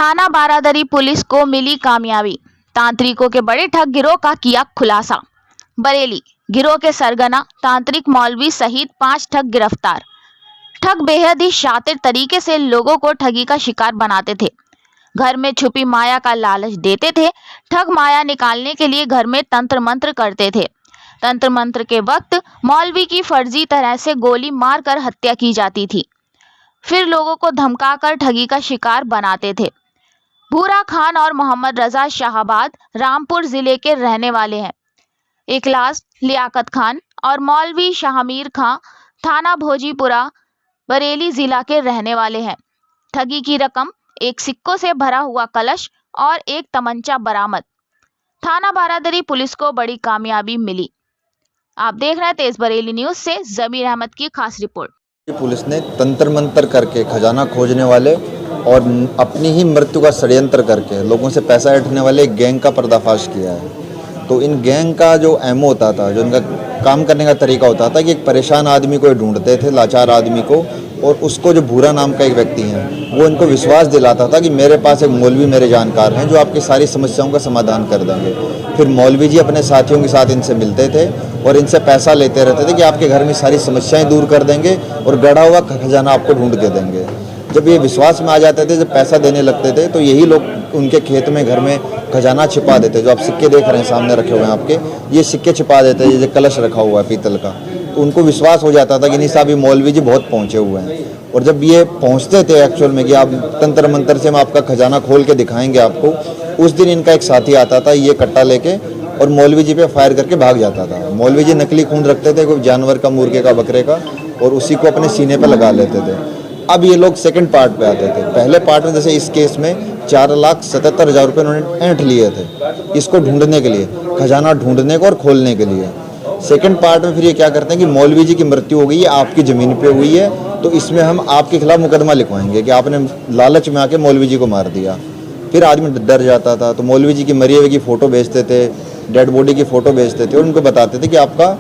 थाना बारादरी पुलिस को मिली कामयाबी। तांत्रिकों के बड़े ठग गिरोह का किया खुलासा। बरेली गिरोह के सरगना तांत्रिक मौलवी सहित 5 ठग गिरफ्तार। ठग बेहद ही शातिर तरीके से लोगों को ठगी का शिकार बनाते थे। घर में छुपी माया का लालच देते थे। ठग माया निकालने के लिए घर में तंत्र मंत्र करते थे। तंत्र मंत्र के वक्त मौलवी की फर्जी तरह से गोली मारकर हत्या की जाती थी। फिर लोगों को धमकाकर ठगी का शिकार बनाते थे। भूरा खान और मोहम्मद रजा शाहबाद रामपुर जिले के रहने वाले हैं। इखलास लियाकत खान और मौलवी शाहमीर खां थाना भोजीपुरा बरेली जिला के रहने वाले हैं। ठगी की रकम, एक सिक्कों से भरा हुआ कलश और एक तमंचा बरामद। थाना बारादरी पुलिस को बड़ी कामयाबी मिली। आप देख रहे हैं तेज बरेली न्यूज से जमीर अहमद की खास रिपोर्ट। पुलिस ने तंत्र मंत्र करके खजाना खोजने वाले और अपनी ही मृत्यु का षड्यंत्र करके लोगों से पैसा ऐंठने वाले एक गैंग का पर्दाफाश किया है। तो इन गैंग का जो एमओ होता था, जो इनका काम करने का तरीका होता था कि एक परेशान आदमी को ढूंढते थे, लाचार आदमी को, और उसको जो भूरा नाम का एक व्यक्ति है वो इनको विश्वास दिलाता था कि मेरे पास एक मौलवी मेरे जानकार हैं जो आपकी सारी समस्याओं का समाधान कर देंगे। फिर मौलवी जी अपने साथियों के साथ इनसे मिलते थे और इनसे पैसा लेते रहते थे कि आपके घर में सारी समस्याएं दूर कर देंगे और गड़ा हुआ खजाना आपको ढूंढ के देंगे। जब ये विश्वास में आ जाते थे, जब पैसा देने लगते थे, तो यही लोग उनके खेत में, घर में खजाना छिपा देते। जो आप सिक्के देख रहे हैं सामने रखे हुए हैं आपके, ये सिक्के छिपा देते हैं। ये कलश रखा हुआ है पीतल का, तो उनको विश्वास हो जाता था कि नहीं साहब, ये मौलवी जी बहुत पहुँचे हुए हैं। और जब ये पहुँचते थे एक्चुअल में कि आप तंत्र मंत्र से हम आपका खजाना खोल के दिखाएंगे आपको, उस दिन इनका एक साथी आता था ये कट्टा लेके और मौलवी जी पे फायर करके भाग जाता था। मौलवी जी नकली खून रखते थे कोई जानवर का, मुर्गे का, बकरे का, और उसी को अपने सीने पर लगा लेते थे। अब ये लोग सेकंड पार्ट पे आते थे। पहले पार्ट में जैसे इस केस में 4,77,000 रुपये उन्होंने ऐंठ लिए थे इसको ढूंढने के लिए, खजाना ढूंढने को और खोलने के लिए। सेकंड पार्ट में फिर ये क्या करते हैं कि मौलवी जी की मृत्यु हो गई है, आपकी ज़मीन पे हुई है, तो इसमें हम आपके खिलाफ मुकदमा लिखवाएंगे कि आपने लालच में आके मौलवी जी को मार दिया। फिर आदमी डर जाता था, तो मौलवी जी की मरी हुए की फ़ोटो भेजते थे, डेड बॉडी की फ़ोटो भेजते थे और उनको बताते थे कि आपका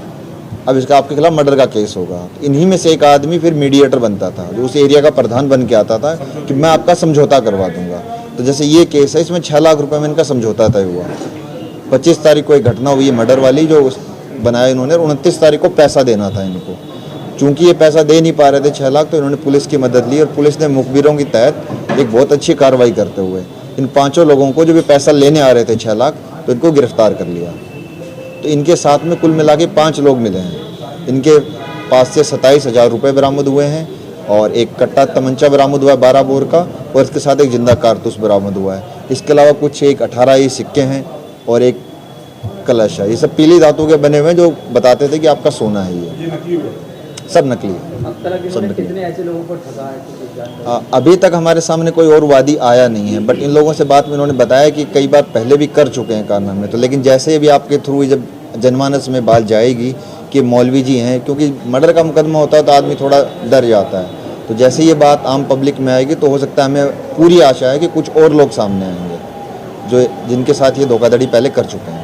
अब इसका आपके खिलाफ मर्डर का केस होगा। इन्हीं में से एक आदमी फिर मीडिएटर बनता था, जो उस एरिया का प्रधान बन के आता था कि मैं आपका समझौता करवा दूंगा। तो जैसे ये केस है, इसमें 6 लाख रुपए में इनका समझौता तय हुआ। 25 तारीख को एक घटना हुई है मर्डर वाली, जो बनाया इन्होंने, 29 तारीख को पैसा देना था इनको। चूँकि ये पैसा दे नहीं पा रहे थे 6 लाख, तो इन्होंने पुलिस की मदद ली और पुलिस ने मुखबिरों की तहत एक बहुत अच्छी कार्रवाई करते हुए इन 5 लोगों को, जो भी पैसा लेने आ रहे थे 6 लाख, तो इनको गिरफ्तार कर लिया। तो इनके साथ में कुल मिला के 5 लोग मिले हैं। इनके पास से 27,000 रुपये बरामद हुए हैं और एक कट्टा तमंचा बरामद हुआ है 12 बोर का, और इसके साथ एक जिंदा कारतूस बरामद हुआ है। इसके अलावा कुछ एक 18 ही सिक्के हैं और एक कलश है। ये सब पीली धातु के बने हुए हैं, जो बताते थे कि आपका सोना है। ये सब नकली है। सब नकली। कितने ऐसे लोगों को ठगा है? अभी तक हमारे सामने कोई और वादी आया नहीं है, बट इन लोगों से बात में इन्होंने बताया कि कई बार पहले भी कर चुके हैं कारनामे। तो लेकिन जैसे भी आपके थ्रू जब जनमानस में बात जाएगी कि मौलवी जी हैं, क्योंकि मर्डर का मुकदमा होता है तो आदमी थोड़ा डर जाता है, तो जैसे ये बात आम पब्लिक में आएगी तो हो सकता है, हमें पूरी आशा है कि कुछ और लोग सामने आएंगे जो जिनके साथ ये धोखाधड़ी पहले कर चुके हैं।